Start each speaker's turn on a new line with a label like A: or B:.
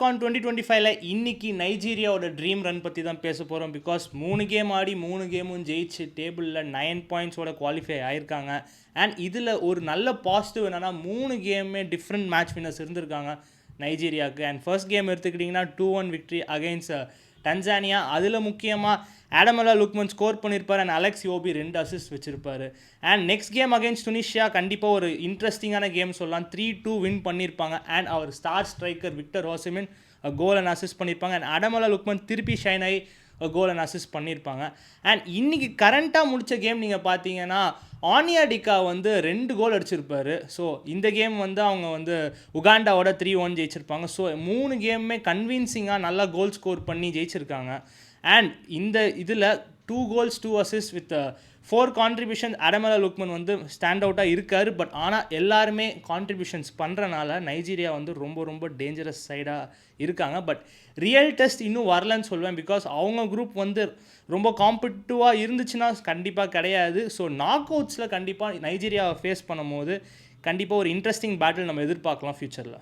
A: ஆஃப்கான் 2025ல இன்னைக்கு நைஜீரியாவோட dream run பற்றி தான் பேச போகிறோம். பிகாஸ் 3 கேம் ஆடி 3 கேமும் ஜெயிச்சு டேபிளில் 9 பாயிண்ட்ஸோட குவாலிஃபை ஆயிருக்காங்க. அண்ட் இதில் ஒரு நல்ல பாசிட்டிவ் என்னென்னா 3 கேமுமே டிஃப்ரெண்ட் மேட்ச் வின்னர்ஸ் இருந்திருக்காங்க நைஜீரியாவுக்கு. அண்ட் ஃபர்ஸ்ட் கேம் எடுத்துக்கிட்டிங்கன்னா 2-1 விக்ட்ரி அகைன்ஸ்ட் டன்சானியா. அதில் முக்கியமாக ஆடமலா லுக்மன் ஸ்கோர் பண்ணியிருப்பார் அண்ட் அலெக்ஸ் யோபி 2 அசிஸ்ட் வச்சிருப்பாரு. And next game against Tunisia கண்டிப்பாக ஒரு இன்ட்ரெஸ்டிங்கான கேம் சொல்லலாம். 3-2 வின் பண்ணியிருப்பாங்க. அண்ட் அவர் star striker Victor Osimhen goal and assist பண்ணியிருப்பாங்க. அண்ட் ஆடமலா லுக்மன் திருப்பி ஷைன் ஆகி கோல் அண்ட் அசிஸ்ட் பண்ணியிருப்பாங்க. அண்ட் இன்றைக்கி கரண்ட்டாக முடித்த கேம் நீங்கள் பார்த்தீங்கன்னா ஆனியாடிகா 2 கோல் அடிச்சிருப்பாரு. ஸோ இந்த கேம் அவங்க உகாண்டாவோட 3-1 ஜெயிச்சிருப்பாங்க. ஸோ 3 கேமுமே கன்வின்சிங்காக நல்லா கோல் ஸ்கோர் பண்ணி ஜெயிச்சிருக்காங்க. அண்ட் இந்த இதில் 2 goals 2 assist with 4 contribution Ademola Lookman stand அவுட்டாக இருக்கார். பட் ஆனால் எல்லாருமே கான்ட்ரிபியூஷன்ஸ் பண்ணுறனால நைஜீரியா ரொம்ப ரொம்ப டேஞ்சரஸ் சைடாக இருக்காங்க. பட் ரியல் டெஸ்ட் இன்னும் வரலன்னு சொல்லுவேன். பிகாஸ் அவங்க குரூப் ரொம்ப காம்படிட்டிவாக இருந்துச்சுன்னா கண்டிப்பாக கிடையாது. ஸோ நாக் அவுட்ஸில் கண்டிப்பாக நைஜீரியாவை ஃபேஸ் பண்ணும்போது கண்டிப்பாக ஒரு இன்ட்ரெஸ்டிங் பேட்டில் நம்ம எதிர்பார்க்கலாம் ஃப்யூச்சரில்.